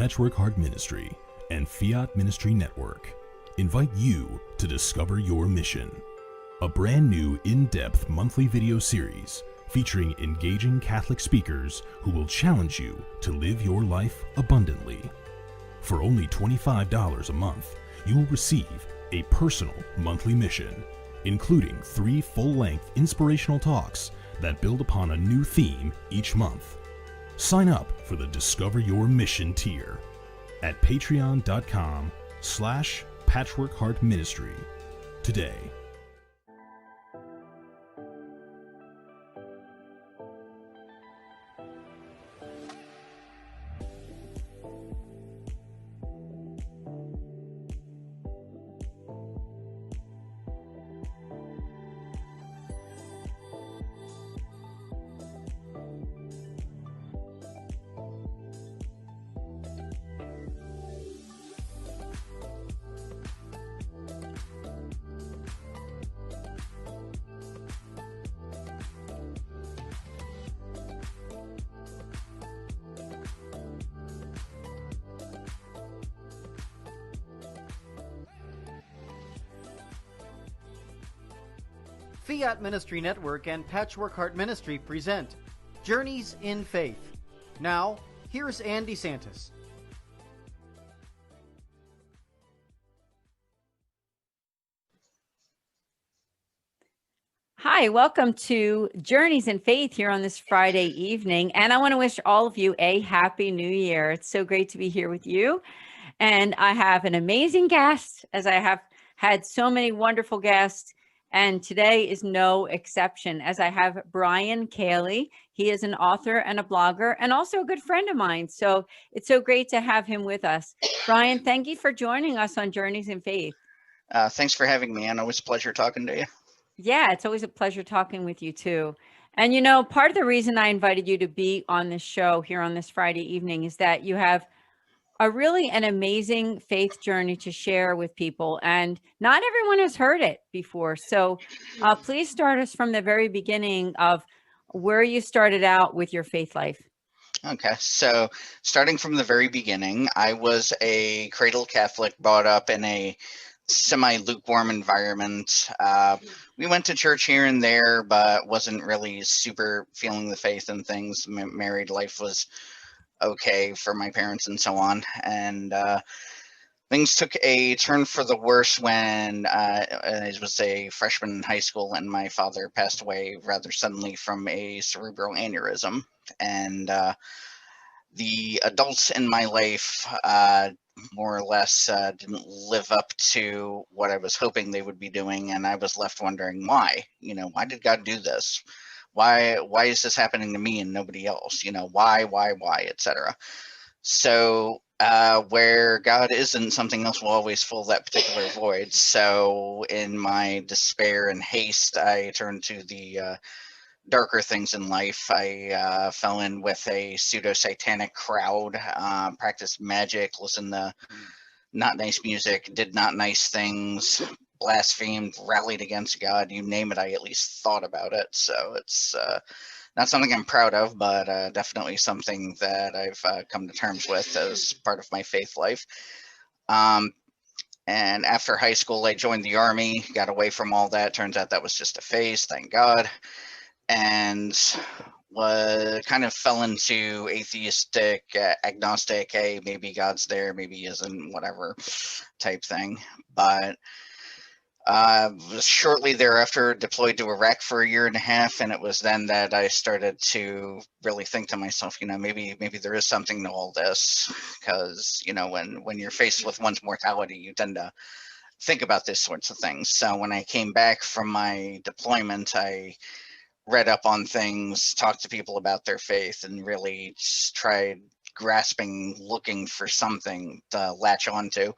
Patchwork Heart Ministry and Fiat Ministry Network invite you to discover your mission, a brand new in-depth monthly video series featuring engaging Catholic speakers who will challenge you to live your life abundantly. For only $25 a month, you will receive a personal monthly mission, including 3 full-length inspirational talks that build upon a new theme each month. Sign up for the Discover Your Mission tier at patreon.com/patchworkheartministry today. Fiat Ministry Network and Patchwork Heart Ministry present Journeys in Faith. Now, here's Andy Santis. Hi, welcome to Journeys in Faith here on this Friday evening. And I want to wish all of you a happy new year. It's so great to be here with you. And I have an amazing guest, as I have had so many wonderful guests. And today is no exception, as I have Brian Caley. He is an author and a blogger and also a good friend of mine. So it's so great to have him with us. Brian, thank you for joining us on Journeys in Faith. Thanks for having me, Anna. Always a pleasure talking to you. Yeah, it's always a pleasure talking with you too. And you know, part of the reason I invited you to be on this show here on this Friday evening is that you have an amazing faith journey to share with people, and not everyone has heard it before. So please start us from the very beginning of where you started out with your faith life. Okay, so starting from the very beginning, I was a cradle Catholic, brought up in a semi-lukewarm environment. We went to church here and there, but wasn't really super feeling the faith and things. Married life was okay for my parents and so on, and things took a turn for the worse when I was a freshman in high school and my father passed away rather suddenly from a cerebral aneurysm. And the adults in my life more or less didn't live up to what I was hoping they would be doing, and I was left wondering why. Why did God do this? Why is this happening to me and nobody else? Why, etc. So where God isn't, something else will always fill that particular void. So in my despair and haste, I turned to the darker things in life. I fell in with a pseudo-satanic crowd, practiced magic, listened to not nice music, did not nice things, blasphemed, rallied against God, you name it, I at least thought about it. So it's not something I'm proud of, but definitely something that I've come to terms with as part of my faith life. And after high school, I joined the Army, got away from all that. Turns out that was just a phase, thank God. And kind of fell into atheistic, agnostic, hey, maybe God's there, maybe he isn't, whatever type thing. But shortly thereafter deployed to Iraq for a year and a half, and it was then that I started to really think to myself, maybe there is something to all this, because when you're faced with one's mortality, you tend to think about these sorts of things. So when I came back from my deployment, I read up on things, talked to people about their faith, and really just tried grasping, looking for something to latch onto.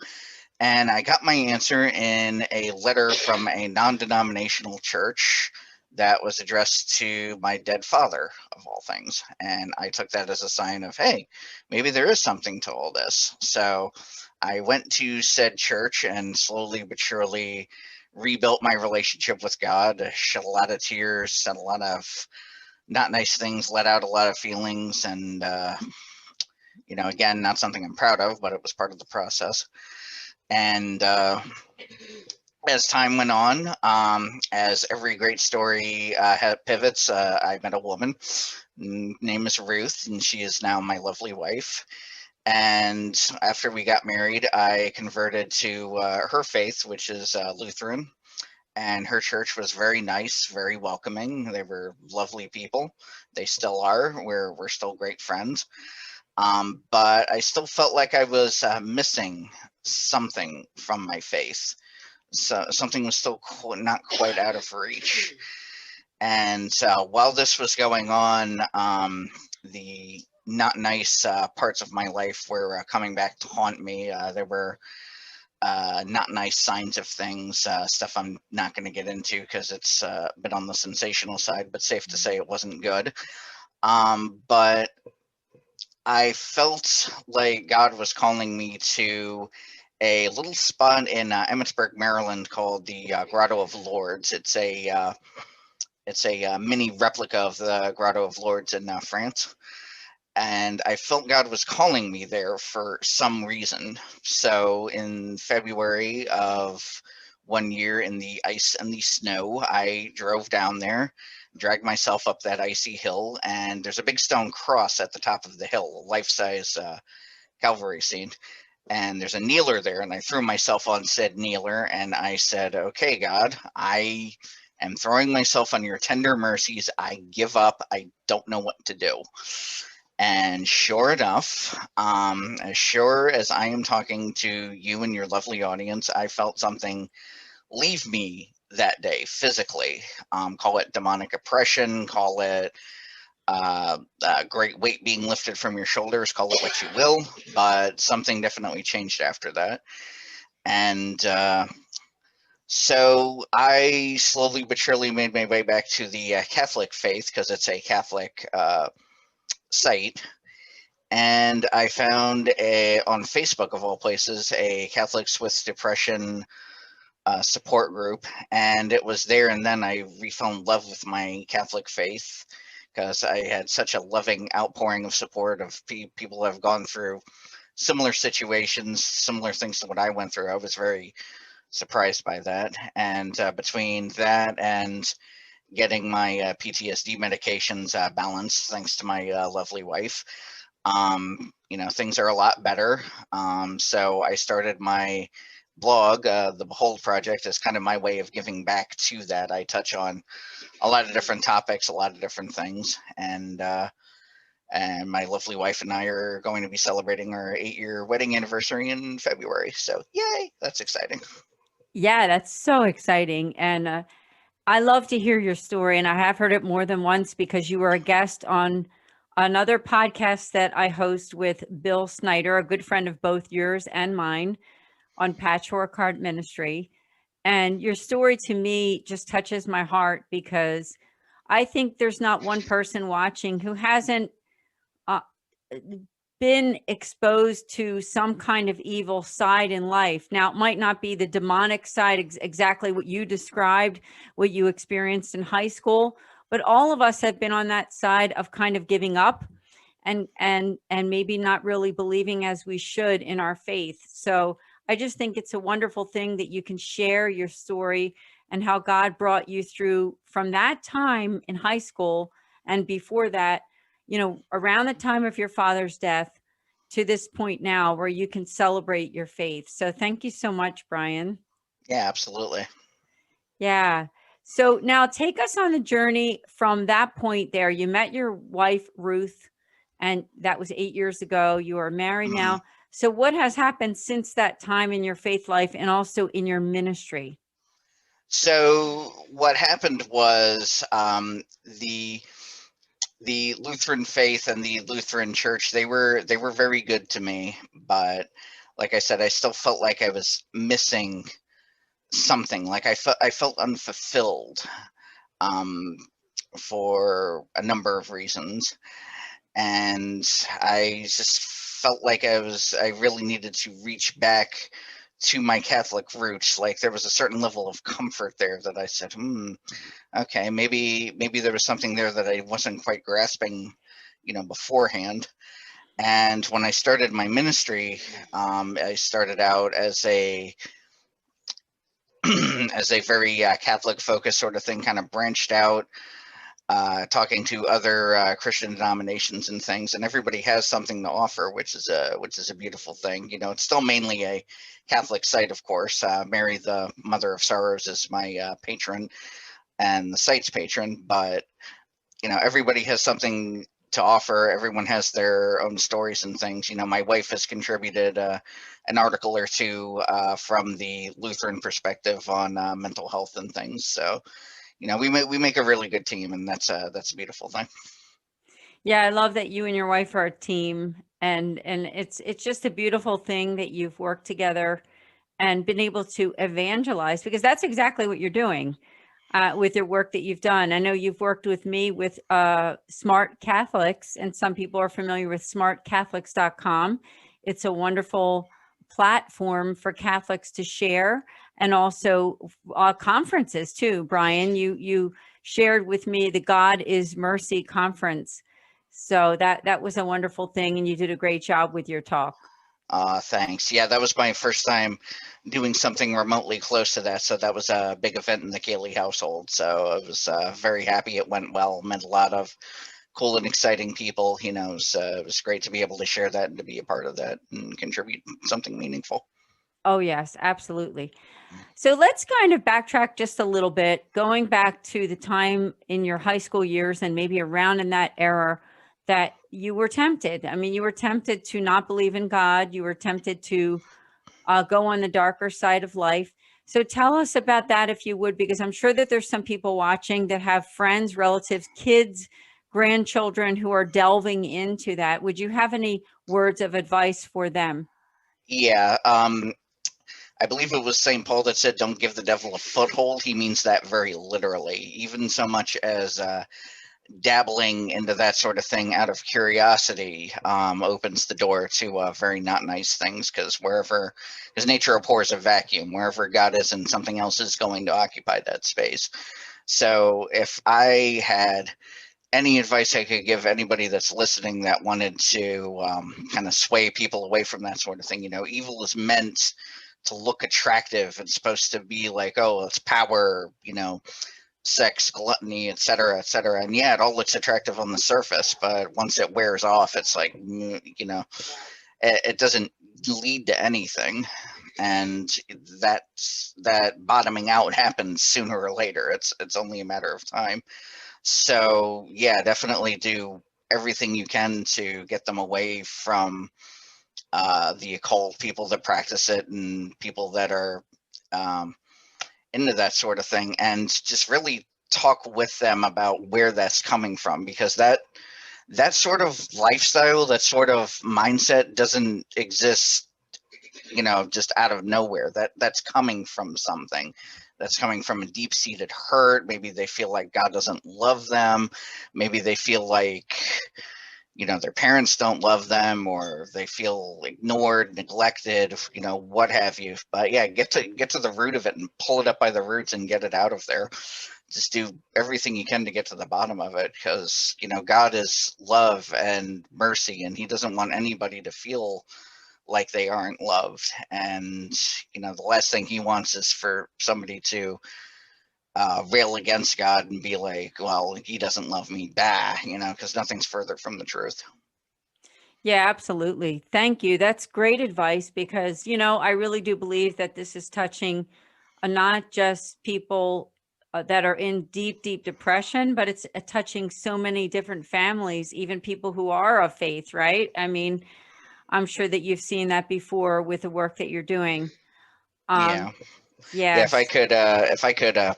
And I got my answer in a letter from a non-denominational church that was addressed to my dead father, of all things. And I took that as a sign of, hey, maybe there is something to all this. So I went to said church and slowly but surely rebuilt my relationship with God, shed a lot of tears, said a lot of not nice things, let out a lot of feelings, and Again, not something I'm proud of, but it was part of the process. And as time went on, as every great story pivots, I met a woman. Name is Ruth, and she is now my lovely wife. And after we got married, I converted to her faith, which is Lutheran. And her church was very nice, very welcoming. They were lovely people. They still are. We're still great friends. But I still felt like I was missing something from my faith. So something was still not quite out of reach. And while this was going on, the not nice parts of my life were coming back to haunt me. There were not nice signs of things, stuff I'm not going to get into because it's a bit on the sensational side, but safe to say it wasn't good. But I felt like God was calling me to a little spot in Emmitsburg, Maryland called the Grotto of Lourdes. It's a mini replica of the Grotto of Lourdes in France. And I felt God was calling me there for some reason. So in February of one year in the ice and the snow, I drove down there, dragged myself up that icy hill, and there's a big stone cross at the top of the hill, a life-size Calvary scene. And there's a kneeler there, and I threw myself on said kneeler, and I said, okay, God, I am throwing myself on your tender mercies. I give up. I don't know what to do. And sure enough, as sure as I am talking to you and your lovely audience, I felt something leave me that day physically. Call it demonic oppression, call it great weight being lifted from your shoulders, call it what you will, but something definitely changed after that. And so I slowly but surely made my way back to the Catholic faith because it's a Catholic site. And I found on Facebook, of all places, a Catholics with Depression support group. And it was there and then I fell in love with my Catholic faith because I had such a loving outpouring of support of people who have gone through similar situations, similar things to what I went through. I was very surprised by that. And between that and getting my PTSD medications balanced, thanks to my lovely wife, things are a lot better. So I started my blog, the Behold Project, is kind of my way of giving back to that. I touch on a lot of different topics, a lot of different things, and my lovely wife and I are going to be celebrating our 8-year wedding anniversary in February. So yay, that's exciting. Yeah, that's so exciting. And I love to hear your story. And I have heard it more than once because you were a guest on another podcast that I host with Bill Snyder, a good friend of both yours and mine, on Patchwork Heart Ministry. And your story to me just touches my heart because I think there's not one person watching who hasn't been exposed to some kind of evil side in life. Now, it might not be the demonic side, exactly what you described, what you experienced in high school, but all of us have been on that side of kind of giving up and maybe not really believing as we should in our faith. So I just think it's a wonderful thing that you can share your story and how God brought you through from that time in high school and before that, around the time of your father's death to this point now where you can celebrate your faith. So thank you so much, Brian. Yeah, absolutely. Yeah. So now take us on the journey from that point there. You met your wife, Ruth, and that was 8 years ago. You are married now. So what has happened since that time in your faith life and also in your ministry? So what happened was the Lutheran faith and the Lutheran church, they were very good to me, but like I said, I still felt like I was missing something. Like I felt unfulfilled for a number of reasons, and I just felt like I really needed to reach back to my Catholic roots. Like there was a certain level of comfort there that I said, okay, maybe there was something there that I wasn't quite grasping, beforehand. And when I started my ministry, I started out as a as a very Catholic focused sort of thing, kind of branched out, talking to other Christian denominations and things, and everybody has something to offer, which is a beautiful thing. You know, it's still mainly a Catholic site, of course. Mary, the Mother of Sorrows, is my patron and the site's patron, but you know, everybody has something to offer. Everyone has their own stories and things. You know, my wife has contributed an article or two from the Lutheran perspective on mental health and things. So, you know, we make a really good team, and that's a beautiful thing. Yeah, I love that you and your wife are a team, and it's just a beautiful thing that you've worked together and been able to evangelize, because that's exactly what you're doing with your work that you've done. I know you've worked with me with Smart Catholics, and some people are familiar with smartcatholics.com. It's a wonderful platform for Catholics to share, and also conferences too. Brian, you shared with me the God is Mercy conference. So that was a wonderful thing, and you did a great job with your talk. Thanks. Yeah, that was my first time doing something remotely close to that. So that was a big event in the Caley household. So I was very happy it went well. Met a lot of cool and exciting people. You know, it was great to be able to share that and to be a part of that and contribute something meaningful. Oh, yes, absolutely. So let's kind of backtrack just a little bit, going back to the time in your high school years and maybe around in that era that you were tempted. I mean, you were tempted to not believe in God. You were tempted to go on the darker side of life. So tell us about that, if you would, because I'm sure that there's some people watching that have friends, relatives, kids, grandchildren who are delving into that. Would you have any words of advice for them? Yeah. I believe it was St. Paul that said, "Don't give the devil a foothold." He means that very literally, even so much as dabbling into that sort of thing out of curiosity opens the door to very not nice things, because nature abhors a vacuum. Wherever God is, and something else is going to occupy that space. So if I had any advice I could give anybody that's listening that wanted to kind of sway people away from that sort of thing, you know, evil is meant to look attractive. It's supposed to be like, oh, it's power, you know, sex, gluttony, et cetera, et cetera. And yeah, it all looks attractive on the surface, but once it wears off, it's like, you know, it doesn't lead to anything. And that bottoming out happens sooner or later. It's only a matter of time. So yeah, definitely do everything you can to get them away from the occult, people that practice it, and people that are into that sort of thing, and just really talk with them about where that's coming from, because that sort of lifestyle, that sort of mindset doesn't exist, you know, just out of nowhere. That's coming from something. That's coming from a deep-seated hurt. Maybe they feel like God doesn't love them. Maybe they feel like, you know, their parents don't love them, or they feel ignored, neglected, you know, what have you. But yeah, get to the root of it and pull it up by the roots and get it out of there. Just do everything you can to get to the bottom of it, because, you know, God is love and mercy, and he doesn't want anybody to feel like they aren't loved. And, you know, the last thing he wants is for somebody to rail against God and be like, well, he doesn't love me, bah, you know, because nothing's further from the truth. Yeah, absolutely. Thank you. That's great advice, because, you know, I really do believe that this is touching not just people that are in deep, deep depression, but it's touching so many different families, even people who are of faith, right? I mean, I'm sure that you've seen that before with the work that you're doing. Yeah. Yeah, Yes. if I could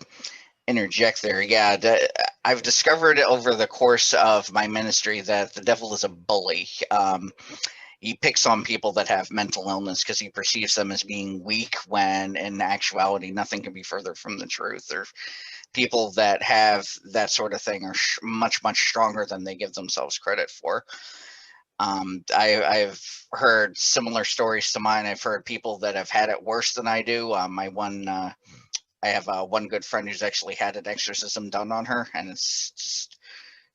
interject there. Yeah, I've discovered over the course of my ministry that the devil is a bully. He picks on people that have mental illness because he perceives them as being weak, when in actuality nothing can be further from the truth. Or people that have that sort of thing are much, much stronger than they give themselves credit for. I've heard similar stories to mine. I've heard people that have had it worse than I do. I have one good friend who's actually had an exorcism done on her, and it's just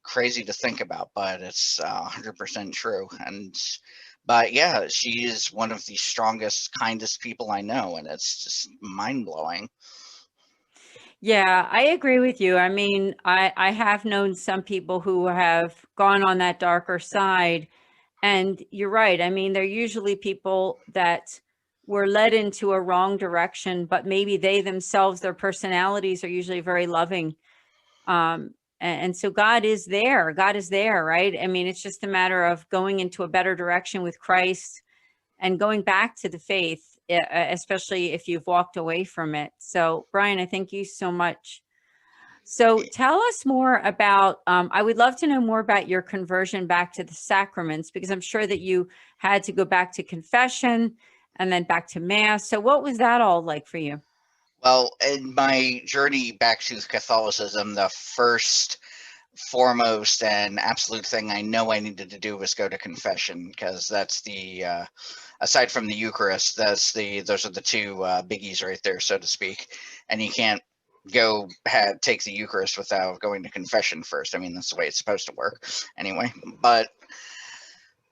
crazy to think about, but it's 100% true. But yeah, she is one of the strongest, kindest people I know, and it's just mind blowing. Yeah, I agree with you. I mean, I have known some people who have gone on that darker side, and you're right. I mean, they're usually people that were led into a wrong direction, but maybe they themselves, their personalities are usually very loving. And so God is there. God is there, right? I mean, it's just a matter of going into a better direction with Christ and going back to the faith, especially if you've walked away from it. So, Brian, I thank you so much. So tell us more about, I would love to know more about your conversion back to the sacraments, because I'm sure that you had to go back to confession and then back to Mass. So what was that all like for you? Well, in my journey back to Catholicism, the first, foremost, and absolute thing I know I needed to do was go to confession, because that's the aside from the Eucharist, those are the two biggies right there, so to speak. And you can't take the Eucharist without going to confession first. I mean, that's the way it's supposed to work, anyway. But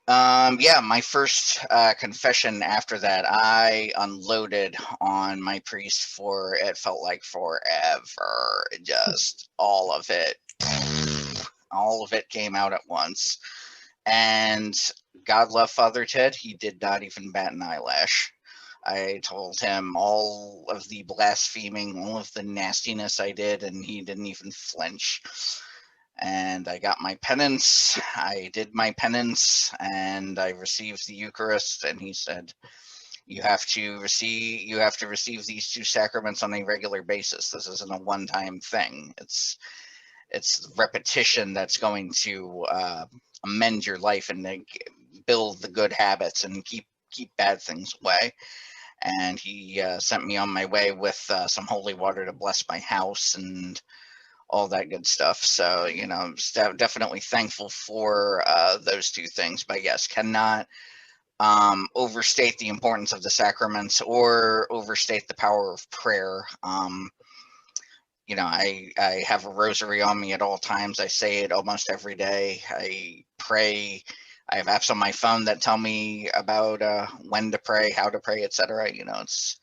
yeah, my first confession after that, I unloaded on my priest for, it felt like forever. Just all of it, all of it came out at once. And God love Father Ted, he did not even bat an eyelash. I told him all of the blaspheming, all of the nastiness I did, and he didn't even flinch. And I got my penance. I did my penance, and I received the Eucharist. And he said, "You have to receive these two sacraments on a regular basis. This isn't a one-time thing. It's repetition that's going to amend your life and build the good habits and keep bad things away." And he sent me on my way with some holy water to bless my house and all that good stuff. So, I'm definitely thankful for those two things. But yes, cannot overstate the importance of the sacraments or overstate the power of prayer. I have a rosary on me at all times. I say it almost every day. I pray. I have apps on my phone that tell me about when to pray, how to pray, etc. It's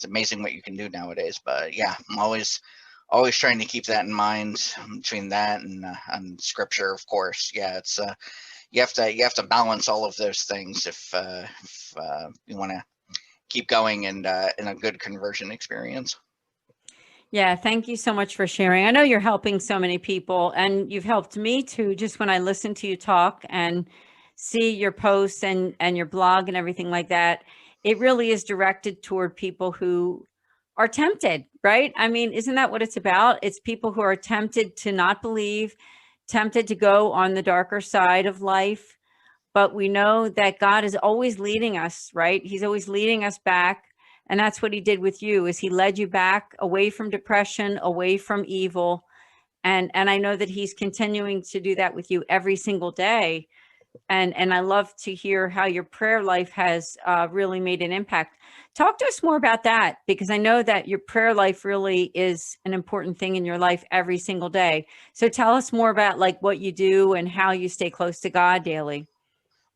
amazing what you can do nowadays. But yeah, I'm always trying to keep that in mind, between that and scripture, of course. Yeah, it's you have to balance all of those things if you want to keep going and in a good conversion experience. Yeah, thank you so much for sharing. I know you're helping so many people, and you've helped me too, just when I listen to you talk and see your posts and your blog and everything like that. It really is directed toward people who are tempted, right? I mean, isn't that what it's about? It's people who are tempted to not believe, tempted to go on the darker side of life. But we know that God is always leading us, right? He's always leading us back. And that's what he did with you, is he led you back away from depression, away from evil. And I know that he's continuing to do that with you every single day. And I love to hear how your prayer life has really made an impact. Talk to us more about that, because I know that your prayer life really is an important thing in your life every single day. So tell us more about like what you do and how you stay close to God daily.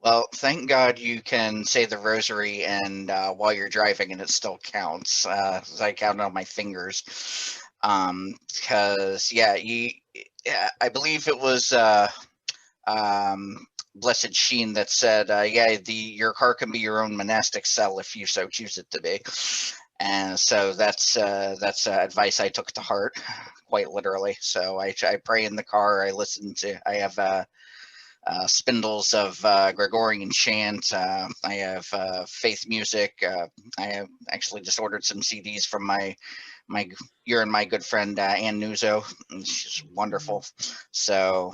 Well, thank God you can say the rosary and while you're driving, and it still counts. I count on my fingers, because I believe it was Blessed Sheen that said, your car can be your own monastic cell if you so choose it to be. And so that's advice I took to heart, quite literally. So I pray in the car. I have spindles of Gregorian chant. I have faith music. I have actually just ordered some CDs from my good friend Ann Nuzzo. She's wonderful. So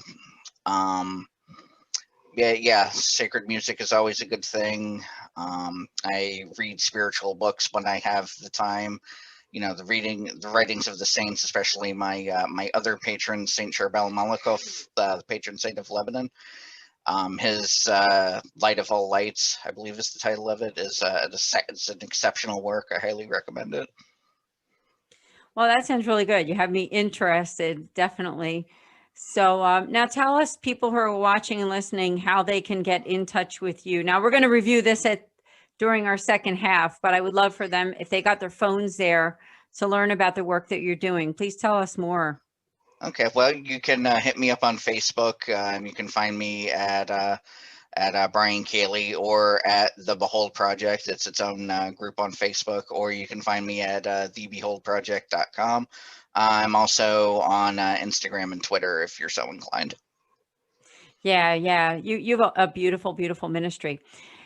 yeah, sacred music is always a good thing. I read spiritual books when I have the time. The writings of the saints, especially my other patron, Saint Charbel Malakov, the patron saint of Lebanon. His Light of All Lights, I believe is the title of it, is it's an exceptional work. I highly recommend it. Well, that sounds really good. You have me interested, definitely. So now tell us, people who are watching and listening, how they can get in touch with you. Now we're going to review this during our second half, but I would love for them, if they got their phones there, to learn about the work that you're doing. Please tell us more. Okay, well, you can hit me up on Facebook. You can find me at Brian Caley, or at the Behold Project. It's its own group on Facebook, or you can find me at thebeholdproject.com. I'm also on Instagram and Twitter if you're so inclined. Yeah. You have a beautiful, beautiful ministry.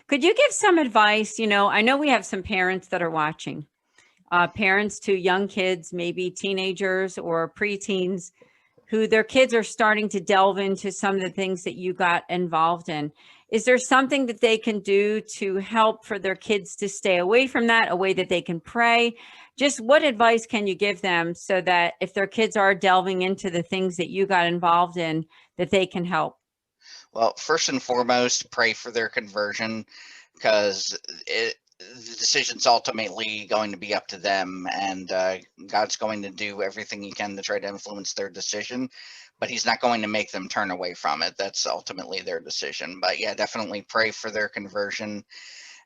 Could you give some advice? I know we have some parents that are watching, parents to young kids, maybe teenagers or preteens, who their kids are starting to delve into some of the things that you got involved in. Is there something that they can do to help for their kids to stay away from that, a way that they can pray? Just what advice can you give them so that if their kids are delving into the things that you got involved in, that they can help? Well, first and foremost, pray for their conversion, because the decision's ultimately going to be up to them, and God's going to do everything he can to try to influence their decision, but he's not going to make them turn away from it. That's ultimately their decision. But yeah, definitely pray for their conversion.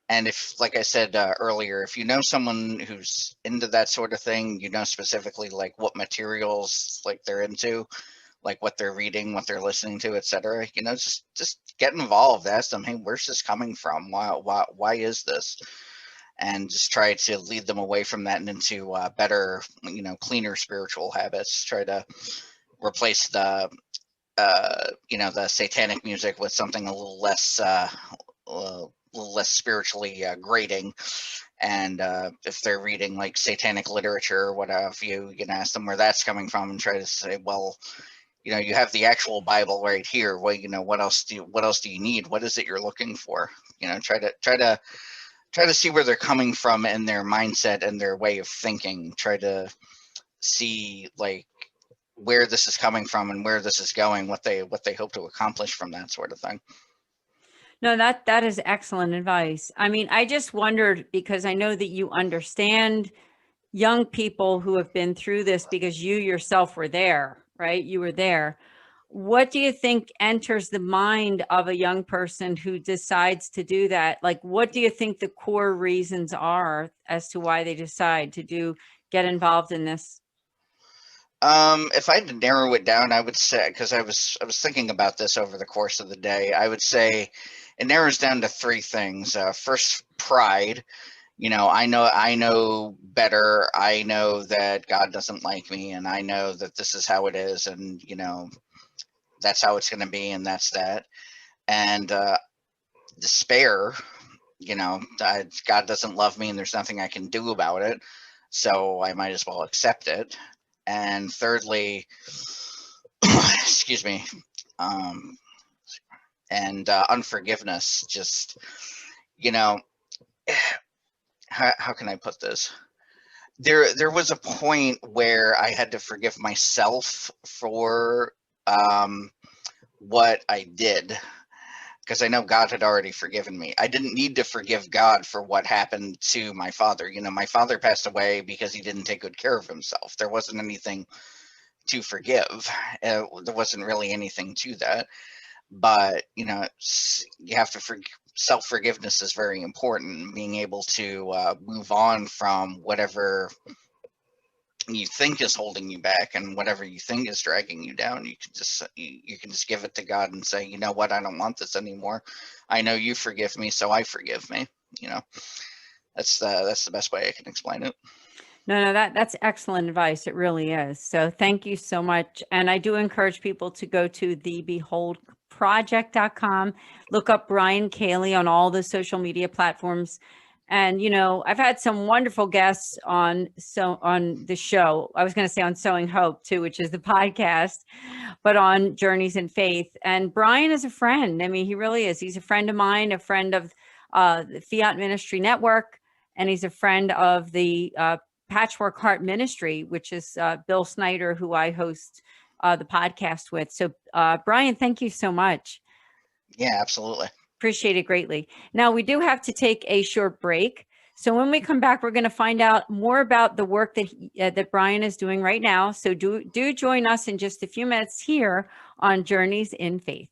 And if, like I said earlier, if you know someone who's into that sort of thing, specifically like what materials like they're into, like what they're reading, what they're listening to, etc. Just get involved. Ask them, hey, where's this coming from? Why is this? And just try to lead them away from that and into better, cleaner spiritual habits. Try to replace the satanic music with something a little less spiritually grating. And if they're reading like satanic literature or what have you, you can ask them where that's coming from, and try to say, well, you have the actual Bible right here. Well, what else do you need? What is it you're looking for? Try to see where they're coming from in their mindset and their way of thinking. Try to see like where this is coming from and where this is going, what they hope to accomplish from that sort of thing. No, that is excellent advice. I mean, I just wondered, because I know that you understand young people who have been through this, because you yourself were there, right? You were there. What do you think enters the mind of a young person who decides to do that? Like, what do you think the core reasons are as to why they decide to get involved in this? If I had to narrow it down, I would say, because I was thinking about this over the course of the day, I would say it narrows down to three things. First, pride. I know better. I know that God doesn't like me, and I know that this is how it is, and that's how it's going to be, and that's that. And despair. God doesn't love me, and there's nothing I can do about it, so I might as well accept it. And thirdly, excuse me, and unforgiveness. Just, how can I put this? There was a point where I had to forgive myself for what I did, because I know God had already forgiven me. I didn't need to forgive God for what happened to my father. My father passed away because he didn't take good care of himself. There wasn't anything to forgive. There wasn't really anything to that. But, you have to self-forgiveness is very important. Being able to move on from whatever you think is holding you back and whatever you think is dragging you down. You can just give it to God and say, you know what, I don't want this anymore. I know you forgive me, so I forgive me. That's the best way I can explain it. No, that's excellent advice. It really is. So thank you so much. And I do encourage people to go to thebeholdproject.com, look up Brian Caley on all the social media platforms. And, I've had some wonderful guests on the show. I was going to say on Sowing Hope too, which is the podcast, but on Journeys in Faith. And Brian is a friend. I mean, he really is. He's a friend of mine, a friend of the Fiat Ministry Network, and he's a friend of the Patchwork Heart Ministry, which is Bill Snyder, who I host the podcast with. So, Brian, thank you so much. Yeah, absolutely. Appreciate it greatly. Now, we do have to take a short break. So when we come back, we're going to find out more about the work that Brian is doing right now. So do join us in just a few minutes here on Journeys in Faith.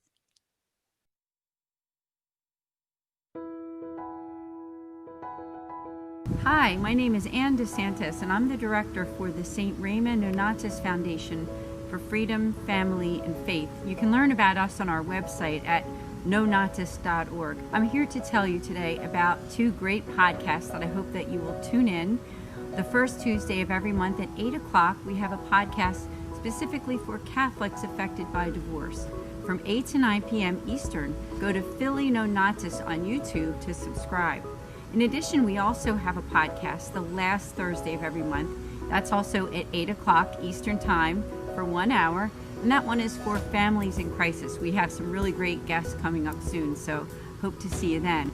Hi, my name is Ann DeSantis, and I'm the director for the St. Raymond Nonatus Foundation for Freedom, Family, and Faith. You can learn about us on our website at nonatus.org. I'm here to tell you today about two great podcasts that I hope that you will tune in. The first Tuesday of every month at 8 o'clock, we have a podcast specifically for Catholics affected by divorce. From 8 to 9 p.m. Eastern, go to Philly Nonatus on YouTube to subscribe. In addition, we also have a podcast the last Thursday of every month. That's also at 8 o'clock Eastern Time for 1 hour. And that one is for families in crisis. We have some really great guests coming up soon, so hope to see you then.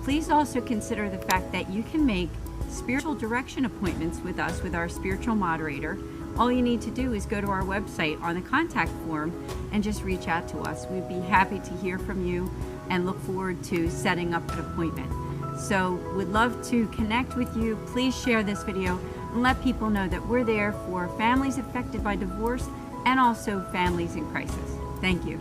Please also consider the fact that you can make spiritual direction appointments with us with our spiritual moderator. All you need to do is go to our website on the contact form and just reach out to us. We'd be happy to hear from you and look forward to setting up an appointment. So we'd love to connect with you. Please share this video and let people know that we're there for families affected by divorce and also families in crisis. Thank you.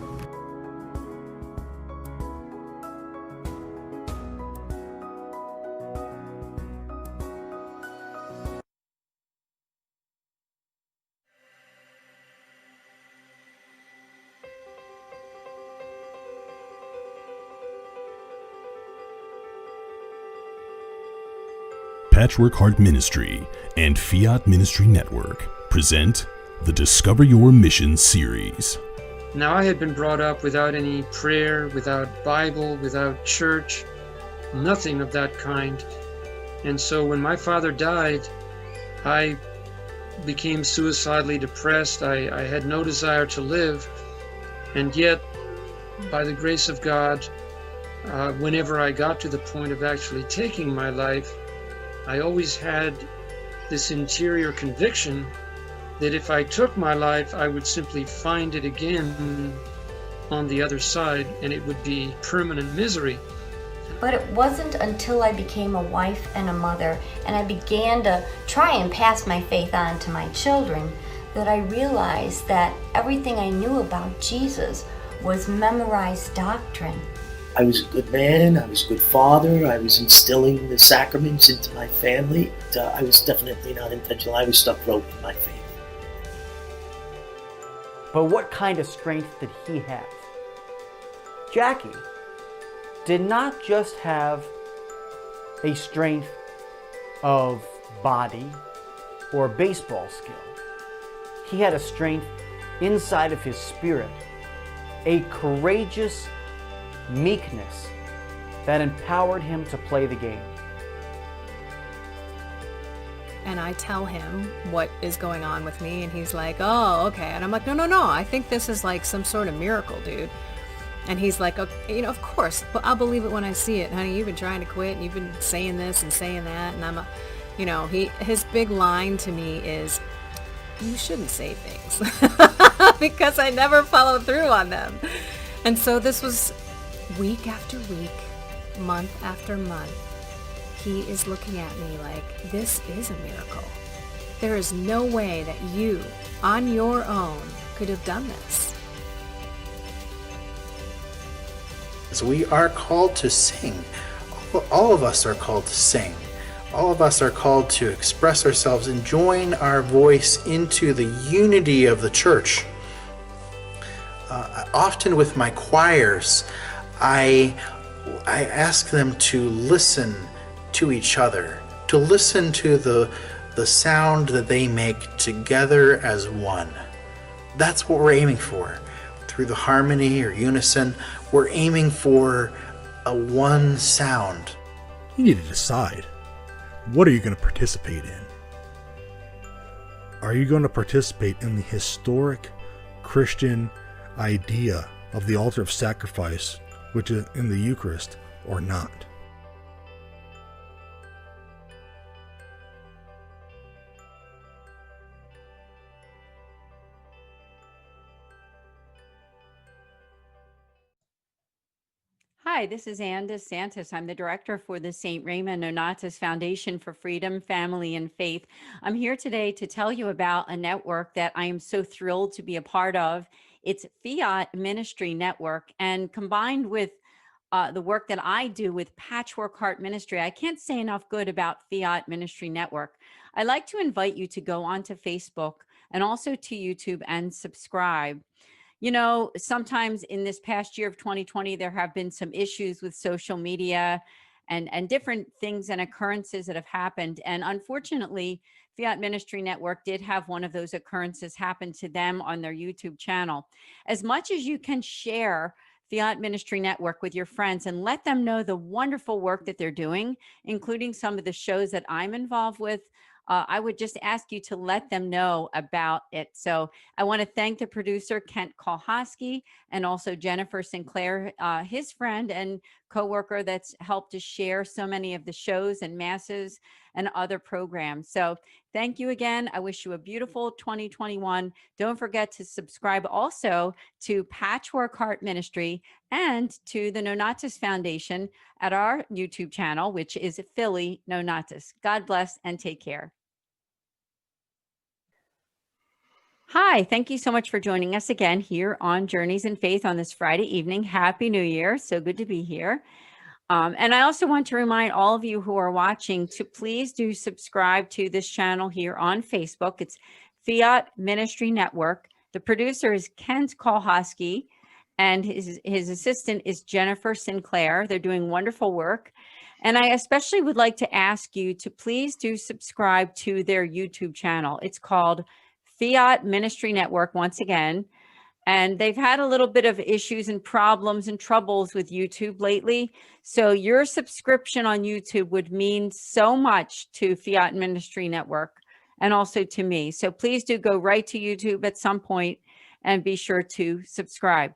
Patchwork Heart Ministry and Fiat Ministry Network present the Discover Your Mission series. Now, I had been brought up without any prayer, without Bible, without church, nothing of that kind. And so when my father died, I became suicidally depressed. I had no desire to live. And yet, by the grace of God, whenever I got to the point of actually taking my life, I always had this interior conviction that if I took my life, I would simply find it again on the other side, and it would be permanent misery. But it wasn't until I became a wife and a mother, and I began to try and pass my faith on to my children, that I realized that everything I knew about Jesus was memorized doctrine. I was a good man, I was a good father, I was instilling the sacraments into my family. I was definitely not intentional. I was stuck broke in my faith. But what kind of strength did he have? Jackie did not just have a strength of body or baseball skill. He had a strength inside of his spirit, a courageous meekness that empowered him to play the game. And I tell him what is going on with me, and he's like, oh, okay. And I'm like, no, I think this is like some sort of miracle, dude. And he's like, okay, of course, but I'll believe it when I see it. Honey, you've been trying to quit, and you've been saying this and saying that, and his big line to me is, you shouldn't say things, because I never follow through on them. And so this was week after week, month after month. He is looking at me like, this is a miracle. There is no way that you, on your own, could have done this. So we are called to sing. All of us are called to sing. All of us are called to express ourselves and join our voice into the unity of the church. Often with my choirs, I ask them to listen to each other, to listen to the sound that they make together as one. That's what we're aiming for. Through the harmony or unison, we're aiming for a one sound. You need to decide, what are you going to participate in? Are you going to participate in the historic Christian idea of the altar of sacrifice, which is in the Eucharist, or not? Hi, this is Ann DeSantis. I'm the director for the St. Raymond Nonatus Foundation for Freedom, Family, and Faith. I'm here today to tell you about a network that I am so thrilled to be a part of. It's Fiat Ministry Network, and combined with the work that I do with Patchwork Heart Ministry, I can't say enough good about Fiat Ministry Network. I'd like to invite you to go onto Facebook and also to YouTube and subscribe. You know, sometimes in this past year of 2020, there have been some issues with social media and different things and occurrences that have happened. And unfortunately, Fiat Ministry Network did have one of those occurrences happen to them on their YouTube channel. As much as you can share Fiat Ministry Network with your friends and let them know the wonderful work that they're doing, including some of the shows that I'm involved with, I would just ask you to let them know about it. So I want to thank the producer, Kent Kolhosky, and also Jennifer Sinclair, his friend and coworker that's helped to share so many of the shows and masses and other programs. So thank you again. I wish you a beautiful 2021. Don't forget to subscribe also to Patchwork Heart Ministry and to the Nonatus Foundation at our YouTube channel, which is Philly Nonatus. God bless and take care. Hi, thank you so much for joining us again here on Journeys in Faith on this Friday evening. Happy New Year. So good to be here. And I also want to remind all of you who are watching to please do subscribe to this channel here on Facebook. It's Fiat Ministry Network. The producer is Kent Kolhosky, and his assistant is Jennifer Sinclair. They're doing wonderful work. And I especially would like to ask you to please do subscribe to their YouTube channel. It's called Fiat Ministry Network once again. And they've had a little bit of issues and problems and troubles with YouTube lately. So your subscription on YouTube would mean so much to Fiat Ministry Network and also to me. So please do go right to YouTube at some point and be sure to subscribe.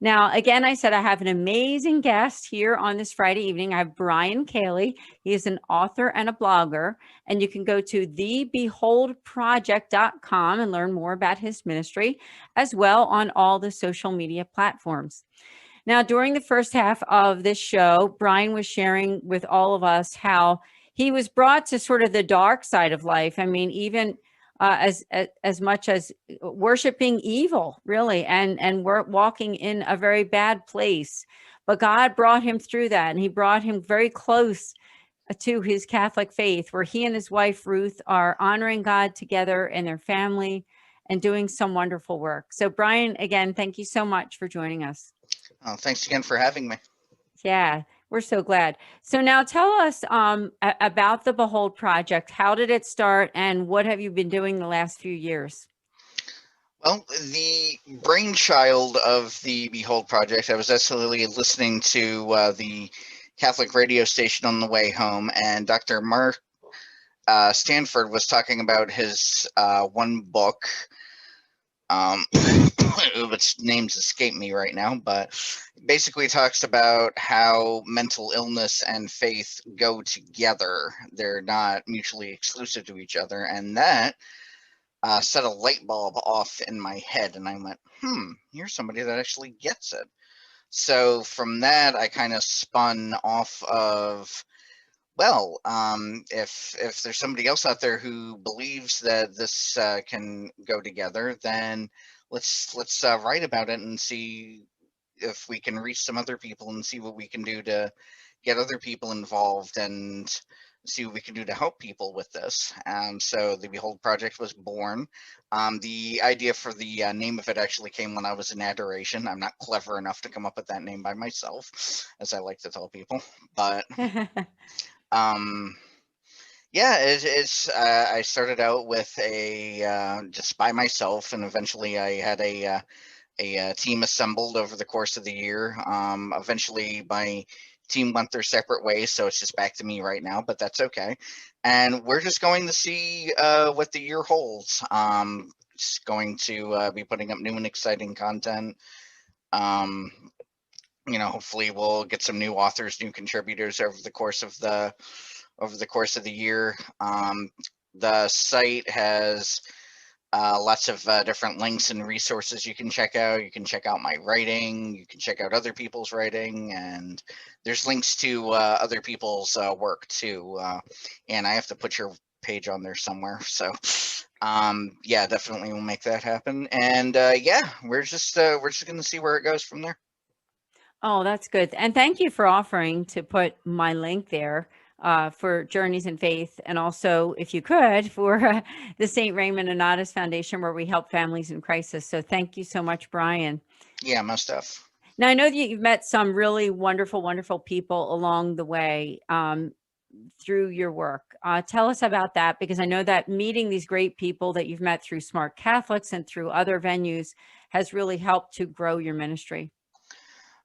Now, again, I said I have an amazing guest here on this Friday evening. I have Brian Caley. He is an author and a blogger, and you can go to thebeholdproject.com and learn more about his ministry, as well on all the social media platforms. Now, during the first half of this show, Brian was sharing with all of us how he was brought to sort of the dark side of life. I mean, even as much as worshiping evil, really, and we're walking in a very bad place. But God brought him through that, and he brought him very close to his Catholic faith, where he and his wife, Ruth, are honoring God together and their family and doing some wonderful work. So, Brian, again, thank you so much for joining us. Oh, thanks again for having me. Yeah, we're so glad. So now tell us about the Behold Project. How did it start, and what have you been doing the last few years? Well, the brainchild of the Behold Project, I was actually listening to the Catholic radio station on the way home, and Dr. Mark Stanford was talking about his one book, which names escape me right now, but basically talks about how mental illness and faith go together. They're not mutually exclusive to each other, and that set a light bulb off in my head, and I went, here's somebody that actually gets it. So from that, I kind of spun off of, well, if there's somebody else out there who believes that this can go together, then let's write about it and see if we can reach some other people and see what we can do to get other people involved and see what we can do to help people with this. So the Behold Project was born. The idea for the name of it actually came when I was in adoration. I'm not clever enough to come up with that name by myself, as I like to tell people, but yeah, it's I started out with a just by myself, and eventually I had a team assembled over the course of the year. Eventually my team went their separate ways, so it's just back to me right now, but that's okay. And we're just going to see what the year holds. Just going to be putting up new and exciting content. Hopefully we'll get some new authors, new contributors over the course of the year. The site has lots of different links and resources you can check out. You can check out my writing. You can check out other people's writing, and there's links to other people's work too. And I have to put your page on there somewhere. So, yeah, definitely we'll make that happen. And yeah, we're just going to see where it goes from there. Oh, that's good. And thank you for offering to put my link there for Journeys in Faith. And also, if you could, for the St. Raymond Annatis Foundation, where we help families in crisis. So thank you so much, Brian. Yeah, most stuff. Now, I know that you've met some really wonderful, wonderful people along the way through your work. Tell us about that, because I know that meeting these great people that you've met through Smart Catholics and through other venues has really helped to grow your ministry.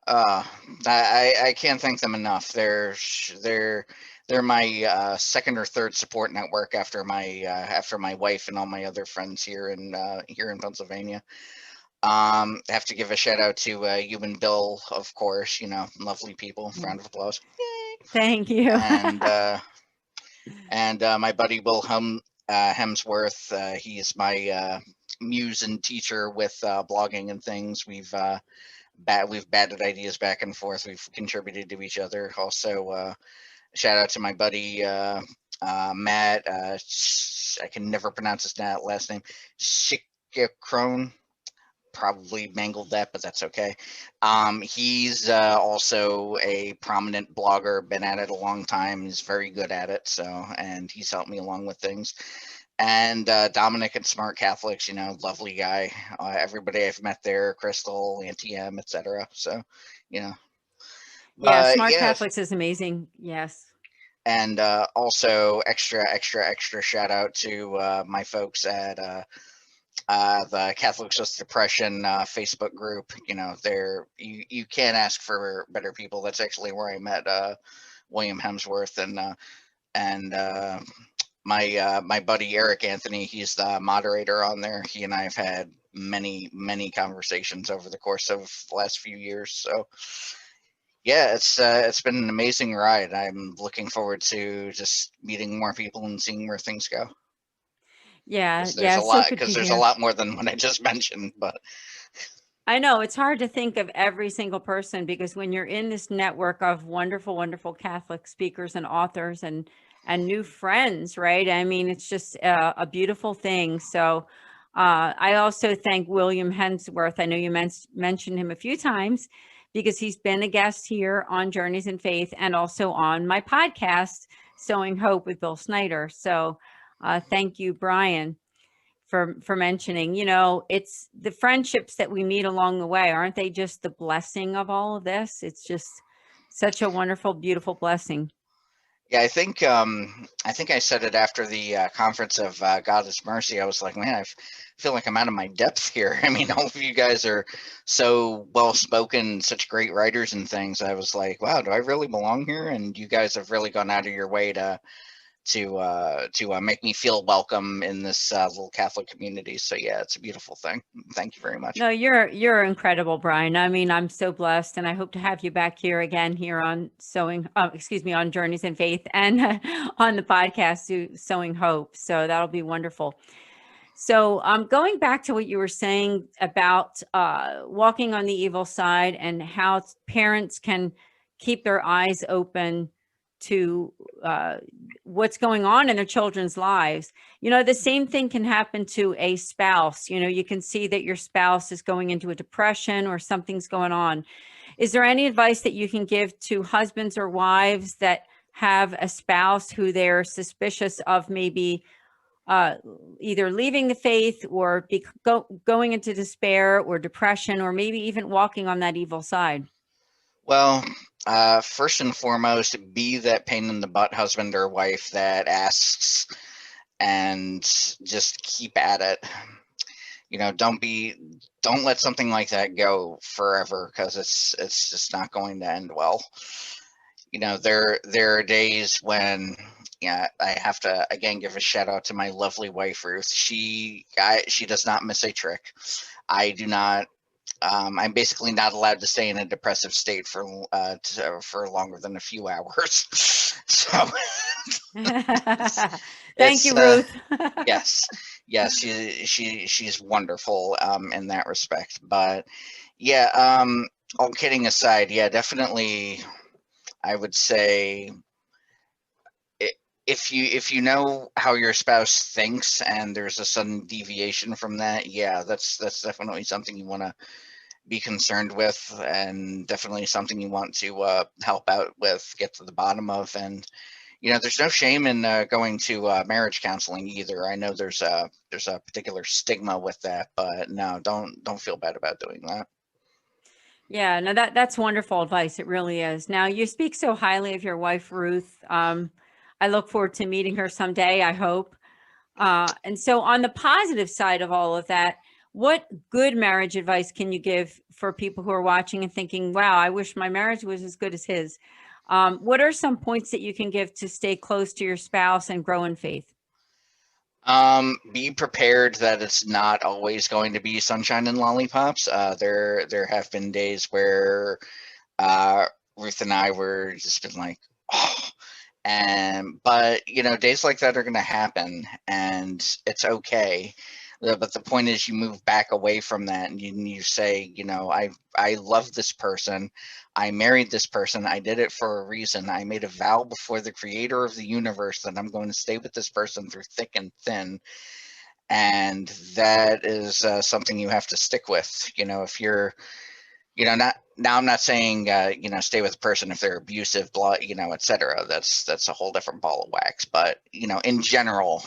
I can't thank them enough. They're my second or third support network after my wife and all my other friends here in Pennsylvania. I have to give a shout out to you and Bill, of course. Lovely people. Round of applause. Thank you. And my buddy Will Hemsworth. He's my muse and teacher with blogging and things. We've batted ideas back and forth. We've contributed to each other. Also, shout out to my buddy Matt. I can never pronounce his last name. Shikakron. Probably mangled that, but that's okay. He's also a prominent blogger, been at it a long time. He's very good at it. And he's helped me along with things. And Dominic at Smart Catholics, lovely guy. Everybody I've met there, Crystal, Auntie M, etc. So, Yeah, Smart Catholics is amazing. Yes. And also extra shout out to my folks at the Catholics with Depression Facebook group. You can't ask for better people. That's actually where I met William Hemsworth and my buddy Eric Anthony. He's the moderator on there. He and I have had many conversations over the course of the last few years. So yeah, it's been an amazing ride. I'm looking forward to just meeting more people and seeing where things go. Yeah, there's a lot, because there's a lot more than what I just mentioned. But I know it's hard to think of every single person, because when you're in this network of wonderful Catholic speakers and authors and new friends, right? I mean, it's just a beautiful thing. So I also thank William Hemsworth. I know you mentioned him a few times, because he's been a guest here on Journeys in Faith and also on my podcast, Sowing Hope with Bill Snyder. So thank you, Brian, for mentioning. It's the friendships that we meet along the way. Aren't they just the blessing of all of this? It's just such a wonderful, beautiful blessing. Yeah, I think I said it after the conference of God is Mercy. I was like, man, I feel like I'm out of my depth here. I mean, all of you guys are so well spoken, such great writers and things. I was like, wow, do I really belong here? And you guys have really gone out of your way to make me feel welcome in this little Catholic community. So yeah, it's a beautiful thing. Thank you very much. No, you're incredible, Brian. I mean, I'm so blessed, and I hope to have you back here again here on on Journeys in Faith and on the podcast, Sowing Hope. So that'll be wonderful. So going back to what you were saying about walking on the evil side and how parents can keep their eyes open to what's going on in their children's lives. The same thing can happen to a spouse. You can see that your spouse is going into a depression or something's going on. Is there any advice that you can give to husbands or wives that have a spouse who they're suspicious of maybe either leaving the faith or going into despair or depression, or maybe even walking on that evil side? Well, first and foremost, be that pain in the butt husband or wife that asks, and just keep at it. Don't let something like that go forever, because it's just not going to end well. There are days when I have to again give a shout out to my lovely wife Ruth. She does not miss a trick. I do not. I'm basically not allowed to stay in a depressive state for longer than a few hours. So thank you, Ruth. Yes, Yes, she's wonderful in that respect. But yeah, all kidding aside, yeah, definitely, I would say if you know how your spouse thinks and there's a sudden deviation from that, yeah, that's definitely something you want to be concerned with, and definitely something you want to help out with, get to the bottom of. And there's no shame in going to marriage counseling either. I know there's a particular stigma with that, but no, don't feel bad about doing that. Yeah, no, that's wonderful advice. It really is. Now, you speak so highly of your wife, Ruth. I look forward to meeting her someday, I hope. And so, on the positive side of all of that, what good marriage advice can you give for people who are watching and thinking, wow, I wish my marriage was as good as his? What are some points that you can give to stay close to your spouse and grow in faith? Be prepared that it's not always going to be sunshine and lollipops. There have been days where uh, Ruth and I were just been like, oh, but days like that are going to happen, and it's okay. But the point is, you move back away from that, and you say, I love this person. I married this person. I did it for a reason. I made a vow before the creator of the universe that I'm going to stay with this person through thick and thin. And that is something you have to stick with. If you're, not now, I'm not saying, stay with a person if they're abusive, blah, etc. That's a whole different ball of wax. But, in general,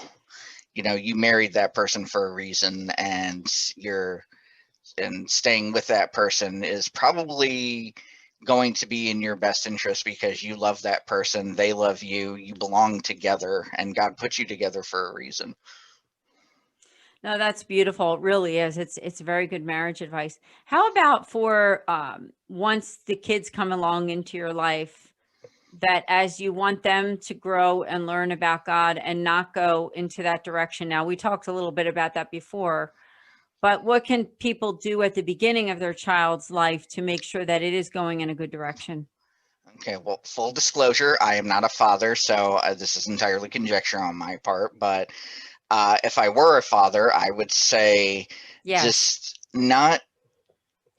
you married that person for a reason, and staying with that person is probably going to be in your best interest because you love that person, they love you, you belong together, and God put you together for a reason. No, that's beautiful. It really is. It's very good marriage advice. How about for once the kids come along into your life, that as you want them to grow and learn about God and not go into that direction? Now, we talked a little bit about that before, but what can people do at the beginning of their child's life to make sure that it is going in a good direction? Okay, well, full disclosure, I am not a father, so this is entirely conjecture on my part. But if I were a father, I would say Yes. just not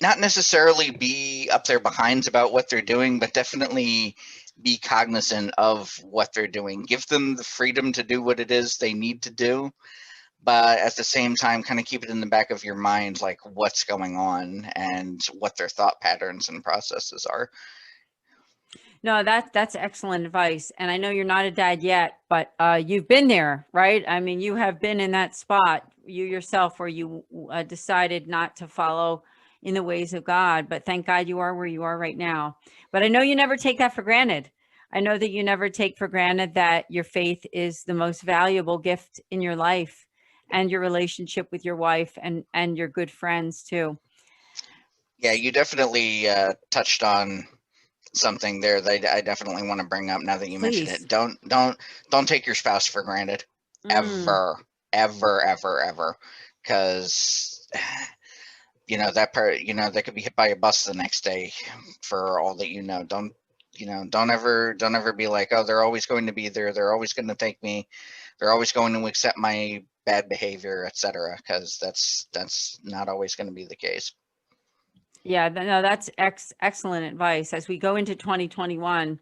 necessarily be up their behinds about what they're doing, but definitely be cognizant of what they're doing. Give them the freedom to do what it is they need to do, but at the same time, kind of keep it in the back of your mind, like what's going on and what their thought patterns and processes are. No, that's excellent advice. And I know you're not a dad yet, but you've been there, right? I mean, you have been in that spot, you yourself, where you decided not to follow in the ways of God. But thank God you are where you are right now. But I know you never take that for granted. I know that you never take for granted that your faith is the most valuable gift in your life, and your relationship with your wife and your good friends too. Yeah, you definitely touched on something there that I definitely want to bring up now that you mentioned Please. it. Don't take your spouse for granted, ever, ever, because that part, they could be hit by a bus the next day for all that you know. Don't ever be like, oh, they're always going to be there, they're always going to take me, they're always going to accept my bad behavior, etc., because that's not always going to be the case. Yeah, no, that's excellent advice as we go into 2021.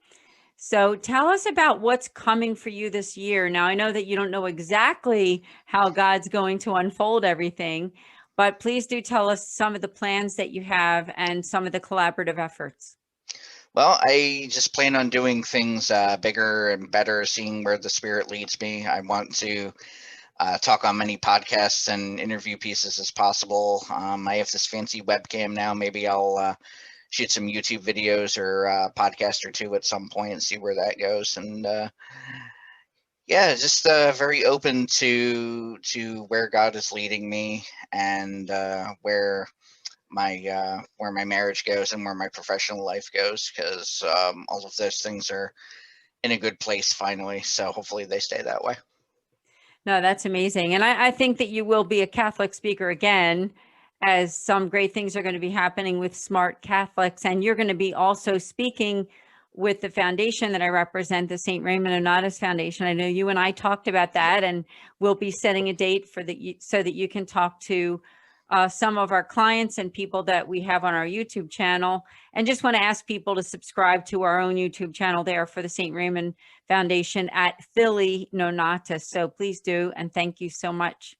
So tell us about what's coming for you this year. Now, I know that you don't know exactly how God's going to unfold everything, but please do tell us some of the plans that you have and some of the collaborative efforts. Well, I just plan on doing things bigger and better, seeing where the Spirit leads me. I want to talk on many podcasts and interview pieces as possible. I have this fancy webcam now. Maybe I'll shoot some YouTube videos or a podcast or two at some point and see where that goes. And yeah, just very open to where God is leading me, and where my marriage goes and where my professional life goes, because all of those things are in a good place finally. So hopefully they stay that way. No, that's amazing. And I think that you will be a Catholic speaker again, as some great things are going to be happening with smart Catholics. And you're going to be also speaking with the foundation that I represent, the St. Raymond Onatus Foundation. I know you and I talked about that, and we'll be setting a date for so that you can talk to some of our clients and people that we have on our YouTube channel. And just want to ask people to subscribe to our own YouTube channel there for the St. Raymond Foundation at Philly Nonatus. So please do, and thank you so much.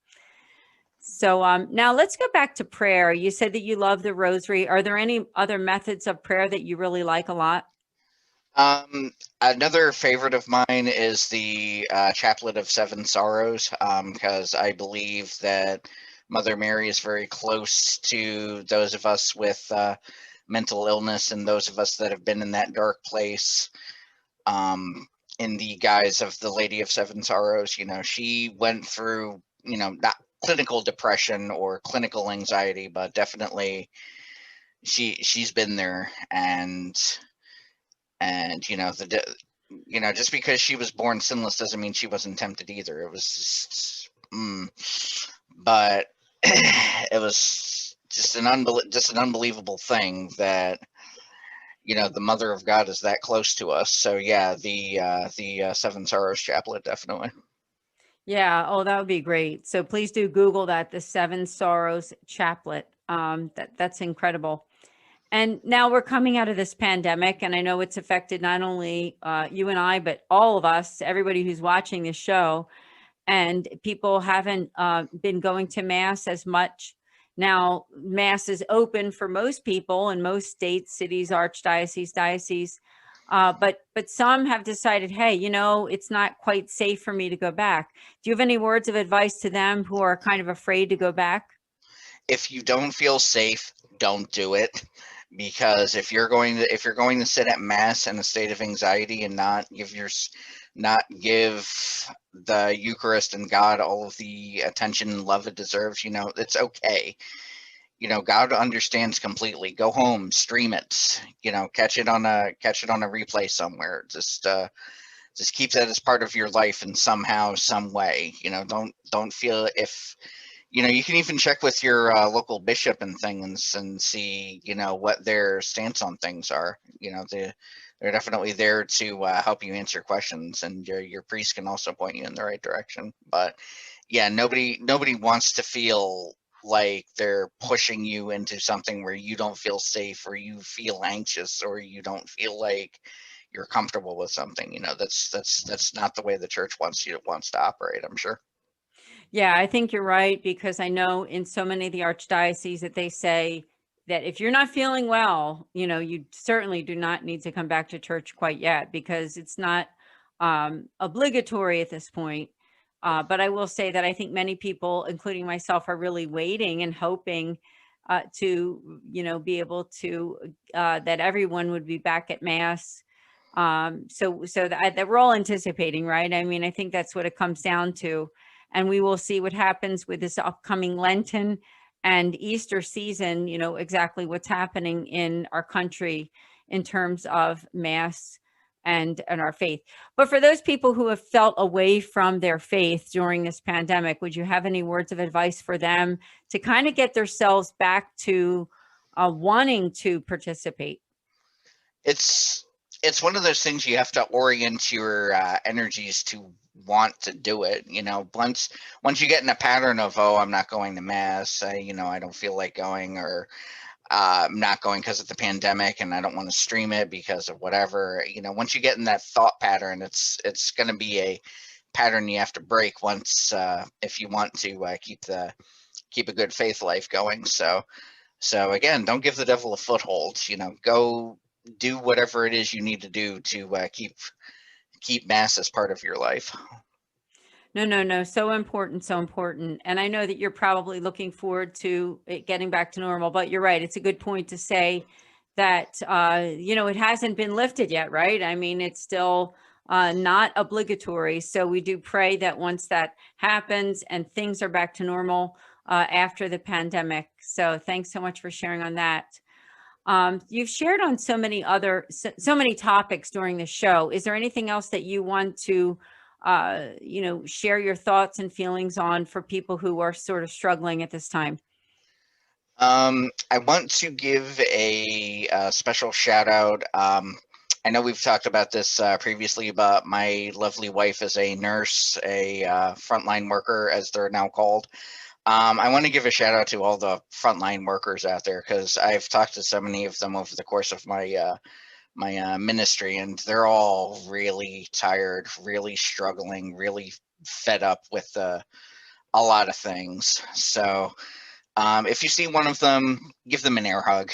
So now let's go back to prayer. You said that you love the rosary. Are there any other methods of prayer that you really like a lot? Another favorite of mine is the Chaplet of Seven Sorrows, because I believe that Mother Mary is very close to those of us with mental illness and those of us that have been in that dark place. In the guise of the Lady of Seven Sorrows, you know, she went through, you know, not clinical depression or clinical anxiety, but definitely she's been there. And you know, just because she was born sinless doesn't mean she wasn't tempted either. It was just, but it was just an unbelievable thing that, you know, the Mother of God is that close to us. So yeah, the Seven Sorrows Chaplet, definitely. Yeah. Oh, that would be great. So please do Google that, the Seven Sorrows Chaplet. That's incredible. And now we're coming out of this pandemic, and I know it's affected not only you and I, but all of us, everybody who's watching this show. And people haven't been going to Mass as much. Now, Mass is open for most people in most states, cities, archdioceses, dioceses. But some have decided, hey, you know, it's not quite safe for me to go back. Do you have any words of advice to them who are kind of afraid to go back? If you don't feel safe, don't do it. Because if you're going to sit at Mass in a state of anxiety and not give the Eucharist and God all of the attention and love it deserves, you know, it's okay. You know, God understands completely. Go home, stream it, you know, catch it on a replay somewhere. Just keep that as part of your life in somehow, some way. You know, don't feel, if, you know, you can even check with your local bishop and things and see, you know, what their stance on things are. You know, they're definitely there to help you answer questions, and your priest can also point you in the right direction. But yeah, nobody wants to feel like they're pushing you into something where you don't feel safe, or you feel anxious, or you don't feel like you're comfortable with something. You know, that's not the way the church wants to operate, I'm sure. Yeah, I think you're right, because I know in so many of the archdioceses that they say that if you're not feeling well, you know, you certainly do not need to come back to church quite yet, because it's not obligatory at this point. But I will say that I think many people, including myself, are really waiting and hoping to, you know, be able to, that everyone would be back at Mass. So that we're all anticipating, right? I mean, I think that's what it comes down to. And we will see what happens with this upcoming Lenten and Easter season, you know, exactly what's happening in our country in terms of Mass and our faith. But for those people who have felt away from their faith during this pandemic, would you have any words of advice for them to kind of get themselves back to wanting to participate? It's one of those things you have to orient your energies to want to do it. You know, once you get in a pattern of, oh, I'm not going to Mass, you know, I don't feel like going, or I'm not going because of the pandemic, and I don't want to stream it because of whatever. You know, once you get in that thought pattern, it's going to be a pattern you have to break once, if you want to keep a good faith life going. So again, don't give the devil a foothold. You know, go do whatever it is you need to do to keep Mass as part of your life. No. So important, so important. And I know that you're probably looking forward to it getting back to normal, but you're right. It's a good point to say that, you know, it hasn't been lifted yet, right? I mean, it's still not obligatory. So we do pray that once that happens and things are back to normal after the pandemic. So thanks so much for sharing on that. You've shared on so many topics during the show. Is there anything else that you want to you know, share your thoughts and feelings on for people who are sort of struggling at this time? I want to give a special shout out I know we've talked about this previously, but my lovely wife is a nurse, a frontline worker, as they're now called. I want to give a shout out to all the frontline workers out there, because I've talked to so many of them over the course of my ministry, and they're all really tired, really struggling, really fed up with a lot of things. So if you see one of them, give them an air hug,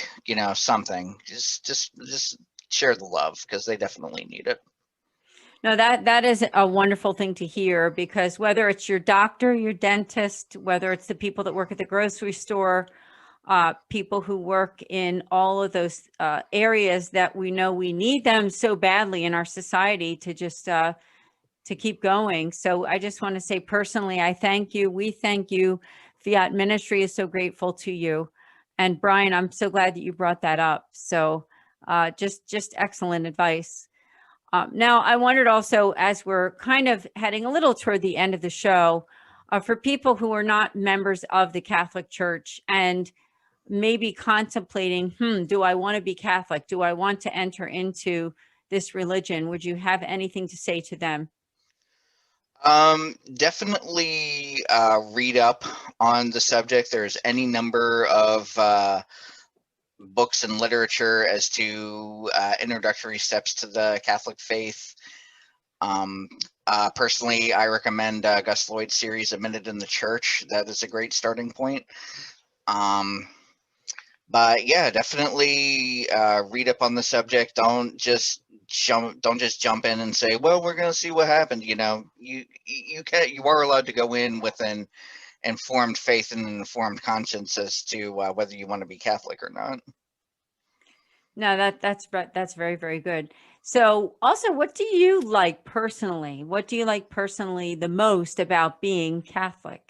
something. Just share the love, because they definitely need it. No, that is a wonderful thing to hear, because whether it's your doctor, your dentist, whether it's the people that work at the grocery store, people who work in all of those areas that we know we need them so badly in our society to just to keep going. So I just want to say personally, I thank you. We thank you. Fiat Ministry is so grateful to you. And Brian, I'm so glad that you brought that up. So just excellent advice. Now, I wondered also, as we're kind of heading a little toward the end of the show, for people who are not members of the Catholic Church and maybe contemplating, do I want to be Catholic? Do I want to enter into this religion? Would you have anything to say to them? Definitely read up on the subject. There's any number of books and literature as to introductory steps to the Catholic faith. Personally, I recommend Gus Lloyd's series, A Minute in the Church. That is a great starting point. But yeah, definitely read up on the subject. Don't just jump in and say, well, we're going to see what happened. You are allowed to go in with an informed faith and an informed conscience as to whether you want to be Catholic or not. No, that's very, very good. So also, what do you like personally? What do you like personally the most about being Catholic?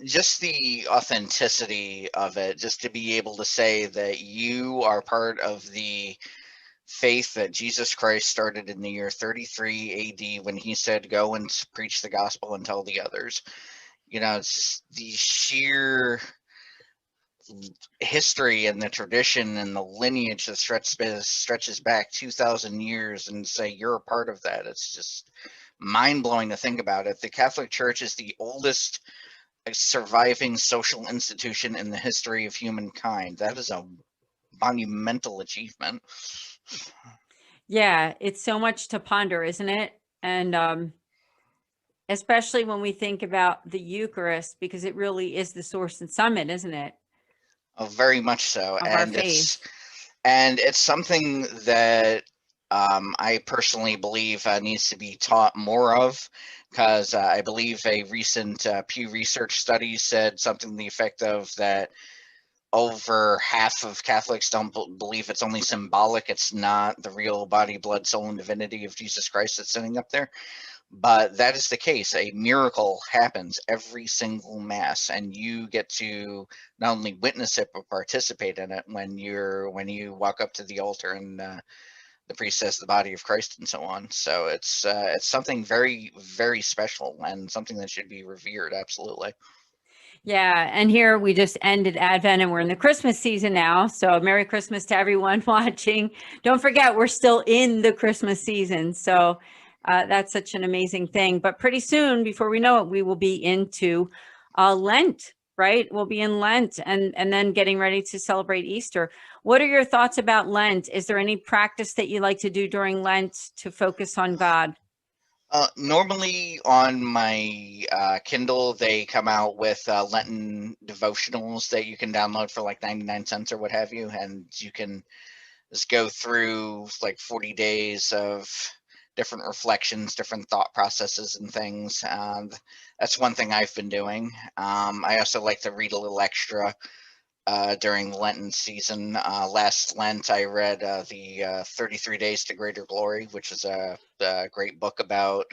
Just the authenticity of it, just to be able to say that you are part of the faith that Jesus Christ started in the year 33 AD when he said, go and preach the gospel and tell the others. It's just the sheer history and the tradition and the lineage that stretches back 2,000 years, and say you're a part of that. It's just mind-blowing to think about it. The Catholic Church is the oldest surviving social institution in the history of humankind. That is a monumental achievement. Yeah, it's so much to ponder, isn't it? And especially when we think about the Eucharist, because it really is the source and summit, isn't it? Oh, very much so. Of our faith. It's something that I personally believe needs to be taught more of, because I believe a recent Pew Research study said something to the effect of that over half of Catholics don't believe it's only symbolic. It's not the real body, blood, soul, and divinity of Jesus Christ that's sitting up there. But that is the case. A miracle happens every single Mass, and you get to not only witness it but participate in it when you walk up to the altar and the priest says the body of Christ and so on. So it's something very, very special and something that should be revered. Absolutely. Yeah, and here we just ended Advent and we're in the Christmas season now. So Merry Christmas to everyone watching. Don't forget, we're still in the Christmas season. So that's such an amazing thing. But pretty soon, before we know it, we will be into Lent, right? We'll be in Lent and then getting ready to celebrate Easter. What are your thoughts about Lent? Is there any practice that you like to do during Lent to focus on God? Normally on my Kindle, they come out with Lenten devotionals that you can download for like 99 cents or what have you. And you can just go through like 40 days of different reflections, different thought processes and things. That's one thing I've been doing. I also like to read a little extra during Lenten season. Last Lent, I read the 33 Days to Greater Glory, which is a great book about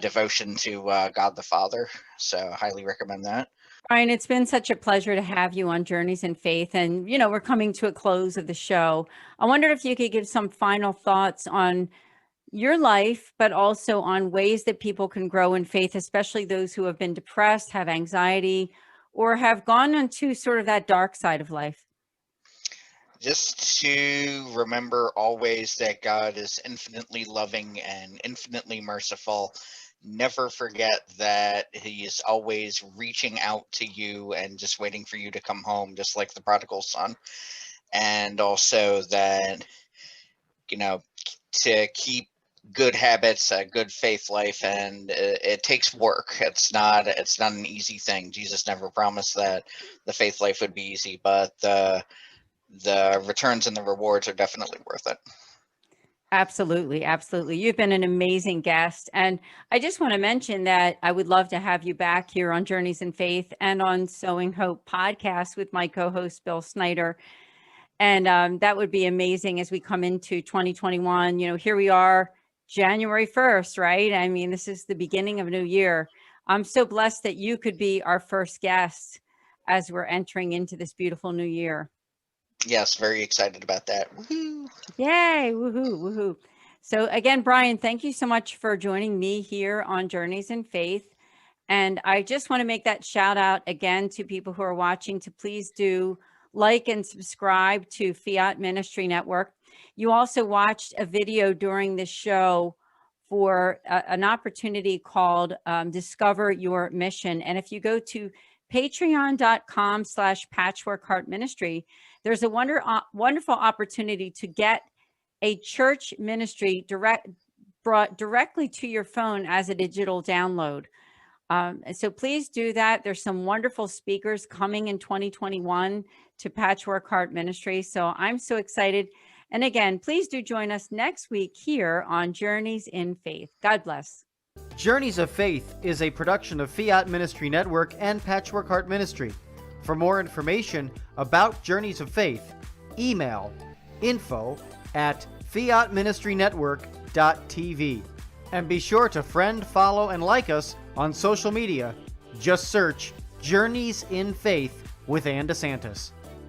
devotion to God the Father. So highly recommend that. Brian, it's been such a pleasure to have you on Journeys in Faith. And, we're coming to a close of the show. I wondered if you could give some final thoughts on your life, but also on ways that people can grow in faith, especially those who have been depressed, have anxiety, or have gone into sort of that dark side of life. Just to remember always that God is infinitely loving and infinitely merciful. Never forget that he is always reaching out to you and just waiting for you to come home, just like the prodigal son. And also that, to keep good habits, a good faith life, and it takes work. It's not an easy thing. Jesus never promised that the faith life would be easy, but the returns and the rewards are definitely worth it. Absolutely. Absolutely. You've been an amazing guest. And I just want to mention that I would love to have you back here on Journeys in Faith and on Sowing Hope podcast with my co-host, Bill Snyder. And that would be amazing as we come into 2021. Here we are, January 1st, right? I mean, this is the beginning of a new year. I'm so blessed that you could be our first guest as we're entering into this beautiful new year. Yes, very excited about that. Woohoo! Yay, woohoo, woohoo. So again, Brian, thank you so much for joining me here on Journeys in Faith. And I just want to make that shout out again to people who are watching to please do like and subscribe to Fiat Ministry Network. You also watched a video during this show for an opportunity called Discover Your Mission. And if you go to patreon.com/Patchwork Heart Ministry, there's a wonderful opportunity to get a church ministry brought directly to your phone as a digital download. So please do that. There's some wonderful speakers coming in 2021 to Patchwork Heart Ministry. So I'm so excited. And again, please do join us next week here on Journeys in Faith. God bless. Journeys of Faith is a production of Fiat Ministry Network and Patchwork Heart Ministry. For more information about Journeys of Faith, email info@fiatministrynetwork.tv. And be sure to friend, follow, and like us on social media. Just search Journeys in Faith with Ann DeSantis.